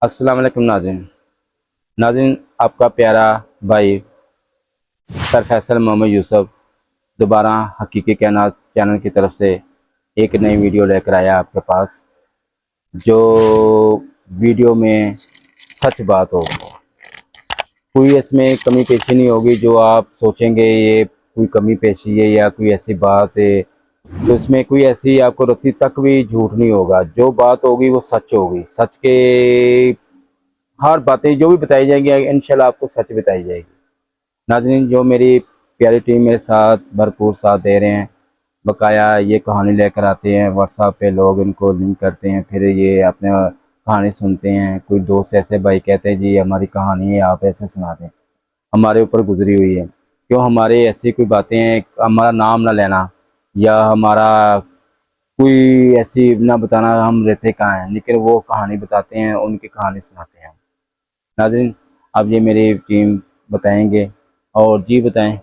अस्सलाम वालेकुम नाज़रीन। नाज़रीन, आपका प्यारा भाई सर फैसल मोहम्मद यूसुफ दोबारा हकीकी कायनात चैनल की तरफ से एक नई वीडियो लेकर आया आपके पास, जो वीडियो में सच बात हो, कोई इसमें कमी पेशी नहीं होगी। जो आप सोचेंगे ये कोई कमी पेशी है या कोई ऐसी बात है, तो इसमें कोई ऐसी आपको रत्ती तक भी झूठ नहीं होगा। जो बात होगी वो सच होगी। सच के हर बातें जो भी बताई जाएंगी इंशाल्लाह आपको सच बताई जाएगी। नाज़रीन, जो मेरी प्यारी टीम मेरे साथ भरपूर साथ दे रहे हैं, बकाया ये कहानी लेकर आते हैं व्हाट्सएप पे, लोग इनको लिंक करते हैं, फिर ये अपने कहानी सुनते हैं। कोई दोस्त ऐसे भाई कहते हैं जी हमारी कहानी है, आप ऐसे सुना दें, हमारे ऊपर गुजरी हुई है। क्यों हमारे ऐसी कोई बातें हैं, हमारा नाम ना लेना या हमारा कोई ऐसी ना बताना हम रहते कहाँ हैं, लेकिन वो कहानी बताते हैं, उनकी कहानी सुनाते हैं। नाज़रीन, अब ये मेरी टीम बताएंगे। और जी बताएं।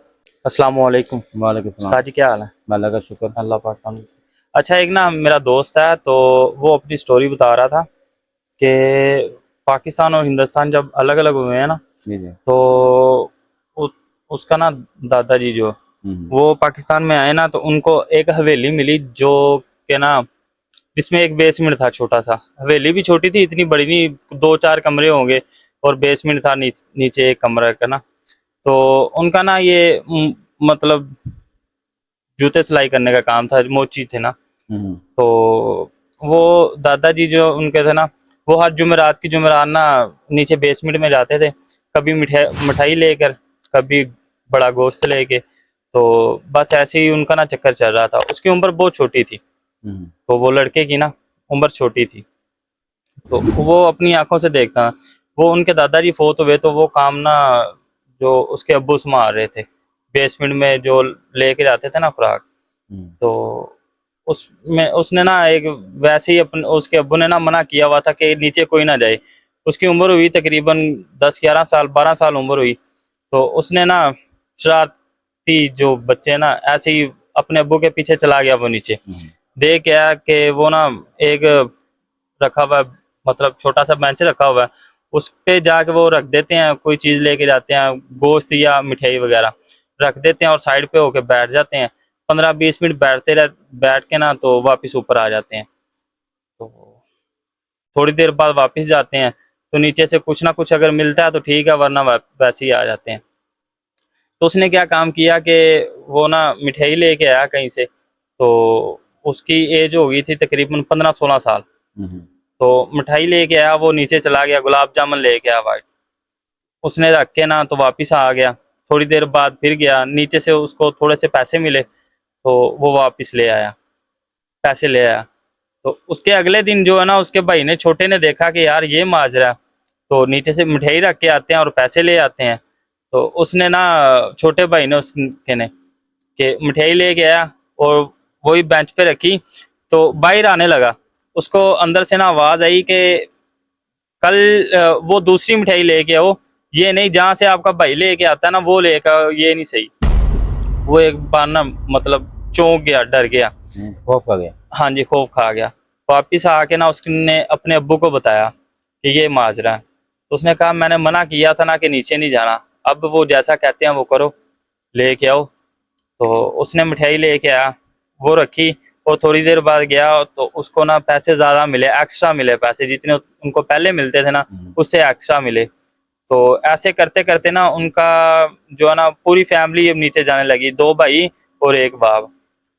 अस्सलाम वालेकुम। वालेकुम सलाम। साजी, क्या हाल है? अल्लाह का शुक्र। अल्लाह पाक का शुक्र। अच्छा, एक ना मेरा दोस्त है, तो वो अपनी स्टोरी बता रहा था कि पाकिस्तान और हिंदुस्तान जब अलग अलग हुए हैं ना, जी जी। तो उ, उसका ना दादाजी जो वो पाकिस्तान में आए ना, तो उनको एक हवेली मिली जो के ना जिसमें एक बेसमेंट था, छोटा सा। हवेली भी छोटी थी, इतनी बड़ी नहीं, 2-4 कमरे होंगे, और बेसमेंट था नीचे एक कमरा का ना। तो उनका ना ये मतलब जूते सिलाई करने का काम था, मोची थे ना। तो वो दादाजी जो उनके थे ना, वो हर जुमेरात की जुमेरात ना नीचे बेसमेंट में जाते थे, कभी मिठाई लेकर, कभी बड़ा गोश्त लेके। तो बस ऐसे ही उनका ना चक्कर चल रहा था। उसकी उम्र बहुत छोटी थी, तो वो लड़के की ना उम्र छोटी थी, तो वो अपनी आंखों से देखता। वो उनके दादाजी फोत हुए, तो वो काम ना जो उसके अब्बू संभाल रहे थे, बेसमेंट में जो लेके जाते थे ना खुराक। तो उसमें उसने ना एक वैसे ही उसके अब्बू ने ना मना किया हुआ था कि नीचे कोई ना जाए। उसकी उम्र हुई तकरीबन 10-11 साल, 12 साल उम्र हुई। तो उसने ना शरारती जो बच्चे ना, ऐसे ही अपने अब्बू के पीछे चला गया वो नीचे। देख क्या कि वो ना एक रखा हुआ है, मतलब छोटा सा बेंच रखा हुआ है, उस पे जाके वो रख देते हैं, कोई चीज़ लेके जाते हैं, गोश्त या मिठाई वगैरह रख देते हैं, और साइड पे होके बैठ जाते हैं। 15-20 मिनट बैठ के ना, तो वापस ऊपर आ जाते हैं। तो थोड़ी देर बाद वापस जाते हैं, तो नीचे से कुछ ना कुछ अगर मिलता है तो ठीक है, वरना वैसे ही आ जाते हैं। तो उसने क्या काम किया कि वो ना मिठाई लेके आया कहीं से। तो उसकी एज हो गई थी तकरीबन 15-16 साल। तो मिठाई लेके आया, वो नीचे चला गया, गुलाब जामुन लेके आया वाइट। उसने रख के ना तो वापस आ गया। थोड़ी देर बाद फिर गया नीचे से, उसको थोड़े से पैसे मिले, तो वो वापस ले आया, पैसे ले आया। तो उसके अगले दिन जो है ना, उसके भाई ने, छोटे ने देखा कि यार ये माजरा, तो नीचे से मिठाई रख के आते हैं और पैसे ले आते हैं। तो उसने ना, छोटे भाई ने उसके ने कि मिठाई लेके आया और वही बेंच पे रखी, तो बाहर आने लगा। उसको अंदर से ना आवाज आई कि कल वो दूसरी मिठाई लेके आओ, ये नहीं जहाँ से आपका भाई लेके आता है ना वो लेकर, ये नहीं सही। वो एक बार ना मतलब चौंक गया, डर गया। खौफ आ गया। हाँ जी, खौफ खा गया। वापिस आके ना उसने अपने अब्बू को बताया कि ये माजरा है। तो उसने कहा मैंने मना किया था ना कि नीचे नहीं जाना, अब वो जैसा कहते हैं वो करो, लेके आओ। तो उसने मिठाई लेके आया, वो रखी। और थोड़ी देर बाद गया, तो उसको ना पैसे ज़्यादा मिले, एक्स्ट्रा मिले पैसे, जितने उनको पहले मिलते थे ना उससे एक्स्ट्रा मिले। तो ऐसे करते करते ना उनका जो है ना पूरी फैमिली अब नीचे जाने लगी, 2 भाई और एक बाप,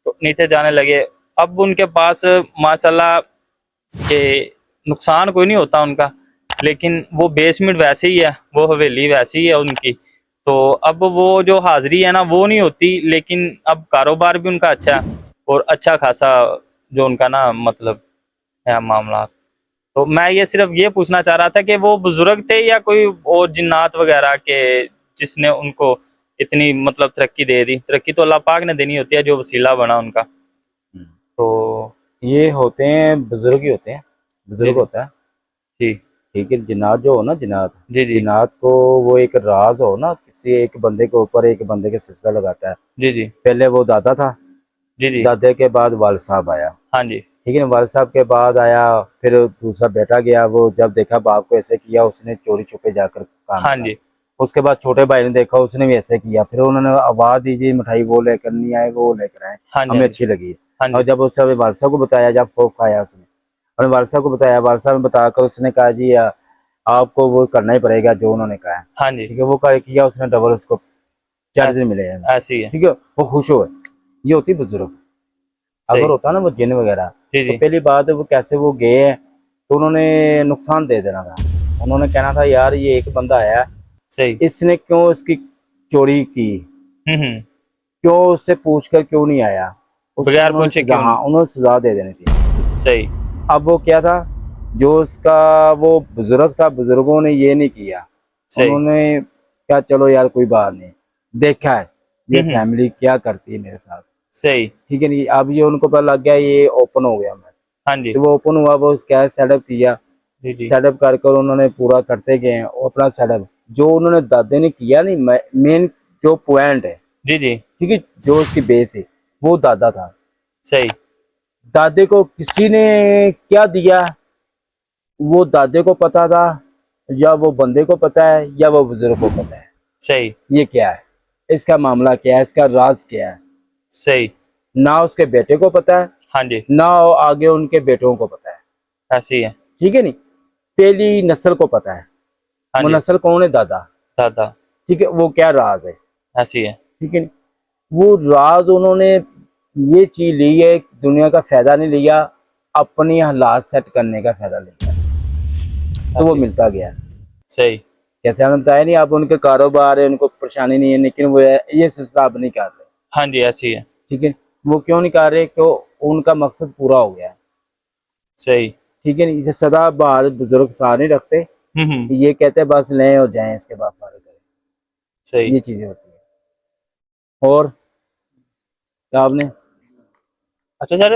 तो नीचे जाने लगे। अब उनके पास माशाल्लाह के नुकसान कोई नहीं होता उनका, लेकिन वो बेसमेंट वैसे ही है, वो हवेली वैसी ही है उनकी। तो अब वो जो हाजिरी है ना वो नहीं होती, लेकिन अब कारोबार भी उनका अच्छा है, और अच्छा खासा जो उनका ना मतलब है मामला। तो मैं ये सिर्फ ये पूछना चाह रहा था कि वो बुजुर्ग थे या कोई और जिन्नात वगैरह के, जिसने उनको इतनी मतलब तरक्की दे दी। तरक्की तो अल्लाह पाक ने देनी होती है, जो वसीला बना उनका। तो ये होते हैं बुजुर्ग ही होते हैं, जी बुजुर्ग होता है। जी ठीक है, जिन्नात जो हो ना, जिन्नात जी जी जिन्नात को वो एक राज हो ना, किसी एक बंदे के ऊपर एक बंदे के सिलसिला लगाता है। जी जी पहले वो दादा था, जी जी। दादे के बाद वाल साहब आया। हाँ जी ठीक है ना। वालिद साहब के बाद आया फिर दूसरा बेटा गया, वो जब देखा बाप को ऐसे किया उसने चोरी छुपे जाकर काम हाँ किया। जी। उसके बाद छोटे भाई ने देखा, उसने भी ऐसे किया, फिर उन्होंने आवाज दी जी मिठाई वो लेकर नहीं आए, वो लेकर आए, हाँ जी। हमें हाँ जी। अच्छी लगी। हाँ और जी। जब उसने वालिद साहब को बताया, जब खौफ खाया उसने और वालिद साहब को बताया, वालिद साहब ने बताकर उसने कहा जी आपको वो करना ही पड़ेगा जो उन्होंने कहा है। हाँ जी। ठीक है, वो किया उसने, डबल उसको चार्ज मिले हैं। ऐसी ही है। ठीक है, वो खुश हो। ये होती बुजुर्ग। अगर सही। होता ना वो जिन वगैरह, जी तो जी। पहली बात है वो कैसे वो गए हैं, तो उन्होंने नुकसान दे देना था। उन्होंने कहना था यार ये एक बंदा आया, सही। इसने क्यों इसकी चोरी की, हम्म। क्यों उससे पूछ कर क्यों नहीं आया, उसको बगैर उन्होंने पूछे सजा, क्यों हाँ नहीं। उन्होंने सजा दे देनी थी। सही। अब वो क्या था, जो उसका वो बुजुर्ग था, बुजुर्गों ने ये नहीं किया। सही। उन्होंने क्या चलो यार कोई बात नहीं, देखा है ये हम्म। फैमिली क्या करती है मेरे साथ। सही। ठीक है नहीं, अब ये उनको पता लग गया ये ओपन हो गया। मैं हाँ जी। तो वो ओपन हुआ, वो क्या सेटअप किया, जी जी। सेटअप कर कर उन्होंने पूरा करते गए वो अपना सेटअप, जो उन्होंने दादे ने किया नहीं, मेन जो पॉइंट है, जी जी। ठीक है, जो उसकी बेस है वो दादा था। सही। दादे को किसी ने क्या दिया वो दादे को पता था, या वो बंदे को पता है, या वो बुजुर्ग को पता है। सही। ये क्या है, इसका मामला क्या है, इसका राज क्या है, सही। ना उसके बेटे को पता है, हाँ जी। ना आगे उनके बेटों को पता है। ऐसी है। ठीक है नहीं, पहली नस्ल को पता है। हाँ वो जी। नस्ल कौन है, दादा। दादा। ठीक है, वो क्या राज है। ऐसी है। ठीक है, वो राज उन्होंने ये चीज ली है, दुनिया का फायदा नहीं लिया, अपनी हालात सेट करने का फायदा लिया, तो वो ऐसी। मिलता गया। सही। जैसे हमने बताया नहीं, आप उनके कारोबार है, उनको परेशानी नहीं है, लेकिन वो ये सिलसिला अब नहीं कर रहे। हाँ जी। ऐसी है। ठीक है, वो क्यों नहीं कर रहे, क्यों, उनका मकसद पूरा हो गया। सही। ठीक है, इसे सदा बहार बुजुर्ग साथ नहीं रखते, हम्म। ये कहते हैं बस लें और जाएं, इसके बाद फारिग करें। सही। ये चीजें होती है। और क्या आपने। अच्छा सर,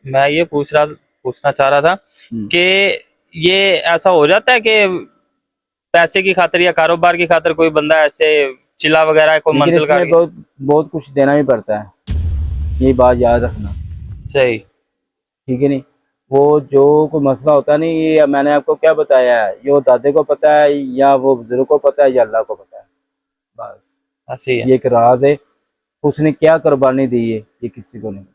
मैं ये पूछना चाह रहा था हम्म। कि ये ऐसा हो जाता है कि पैसे की खातिर या कारोबार की खातिर कोई बंदा ऐसे चिल्ला वगैरह को लेकिन मंतल इसमें करके। बहुत बहुत कुछ देना भी पड़ता है, ये बात याद रखना। सही। ठीक है नहीं, वो जो कोई मसला होता है नहीं, ये मैंने आपको क्या बताया है, ये वो दादे को पता है, या वो बुजुर्ग को पता है, या अल्लाह को पता है। बस ऐसी है। ये एक राज है, उसने क्या कुर्बानी दी है ये किसी को नहीं पता।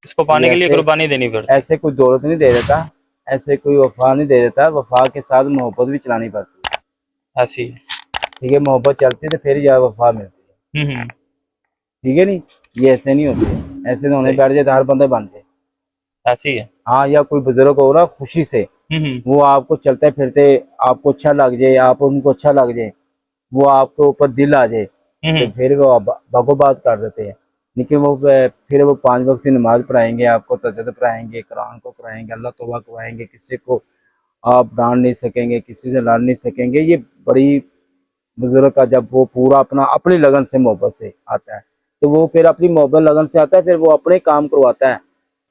इसको ये पाने के लिए ऐसे कुर्बानी देनी पड़ती। ऐसे कोई दौलत नहीं दे देता, ऐसे कोई वफा नहीं दे देता, वफा के साथ मोहब्बत भी चलानी पड़ती है। ऐसी है। ठीक है, मोहब्बत चलती है तो फिर या वफा मिलती है। हम्म। ठीक है नहीं, ये ऐसे नहीं होती है, ऐसे तो होने सही। बैठ जाए तो हर बंदे बन जाए। ऐसी है। हाँ, या कोई बुजुर्ग हो ना खुशी से, हम्म। वो आपको चलते फिरते आपको अच्छा लग जाए, आप उनको अच्छा लग जाए, वो आपके ऊपर दिल आ जाए, तो हम्म। फिर वो बागो बात कर देते हैं। लेकिन वो फिर वो 5 वक्त की नमाज पढ़ाएंगे, आपको तजद पढ़ाएंगे, कुरान को पढ़ाएंगे, अल्लाह तौबा करवाएंगे, किसी को आप डांट नहीं सकेंगे, किसी से लड़ नहीं सकेंगे। ये बड़ी बुजुर्ग का जब वो पूरा अपना अपनी लगन से मोहब्बत से आता है, तो वो फिर अपनी मोहब्बत लगन से आता है, फिर वो अपने काम करवाता है।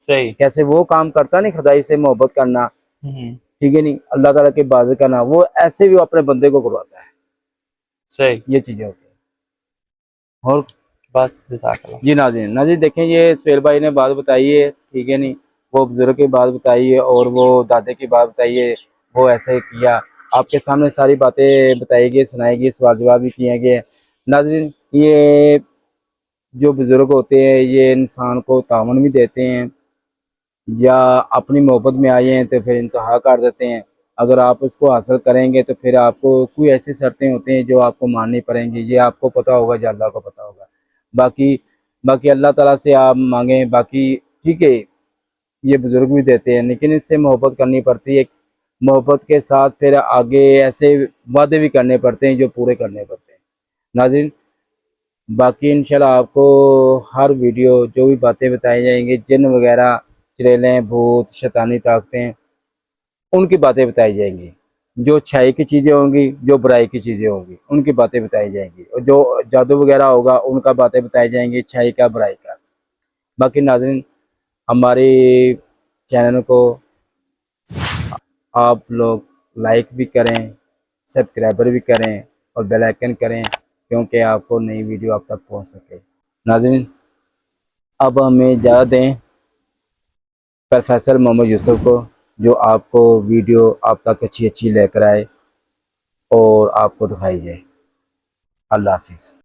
सही। कैसे वो काम करता नहीं, खुदाई से मोहब्बत करना, हम्म। ठीक है नहीं, अल्लाह ताला की इबादत करना, वो ऐसे भी वो अपने बंदे को करवाता है। सही। ये चीजें होती हैं। और बस जज़ाकल्लाह। जी नाज़रीन, नाज़रीन देखें, ये सुहेल भाई ने बात बताई है, ठीक है नहीं, वो बुजुर्ग की बात बताई है और वो दादे की बात बताई है, वो ऐसे किया, आपके सामने सारी बातें बताई गई, सुनाई गई, सवाल जवाब भी किए गए। नाज़रीन, ये जो बुजुर्ग होते हैं ये इंसान को तावन भी देते हैं, या अपनी मोहब्बत में आए हैं तो फिर इंतहा कर देते हैं। अगर आप उसको हासिल करेंगे तो फिर आपको कोई ऐसी शर्तें होती हैं जो आपको माननी पड़ेंगी, ये आपको पता होगा, या अल्लाह को पता होगा। बाकी बाकी अल्लाह ताला से आप मांगें, बाकी ठीक है, ये बुजुर्ग भी देते हैं, लेकिन इससे मोहब्बत करनी पड़ती है। मोहब्बत के साथ फिर आगे ऐसे वादे भी करने पड़ते हैं जो पूरे करने पड़ते हैं। नाज़रीन, बाकी इंशाल्लाह आपको हर वीडियो जो भी बातें बताई जाएंगी, जिन वगैरह, चुड़ैलें, भूत, शैतानी ताकतें, उनकी बातें बताई जाएंगी। जो अच्छाई की चीज़ें होंगी, जो बुराई की चीज़ें होंगी, उनकी बातें बताई जाएंगी, और जो जादू वगैरह होगा उनका बातें बताई जाएंगी, अच्छाई का, बुराई का। बाकी नाज़रीन, हमारे चैनल को आप लोग लाइक भी करें, सब्सक्राइबर भी करें और बेल आइकन करें, क्योंकि आपको नई वीडियो आप तक पहुंच सके। नाज़रीन, अब हमें इजाज़त दें। प्रोफेसर मोहम्मद यूसुफ को, जो आपको वीडियो आप तक अच्छी लेकर आए और आपको दिखाई जाए। अल्लाह हाफिज़।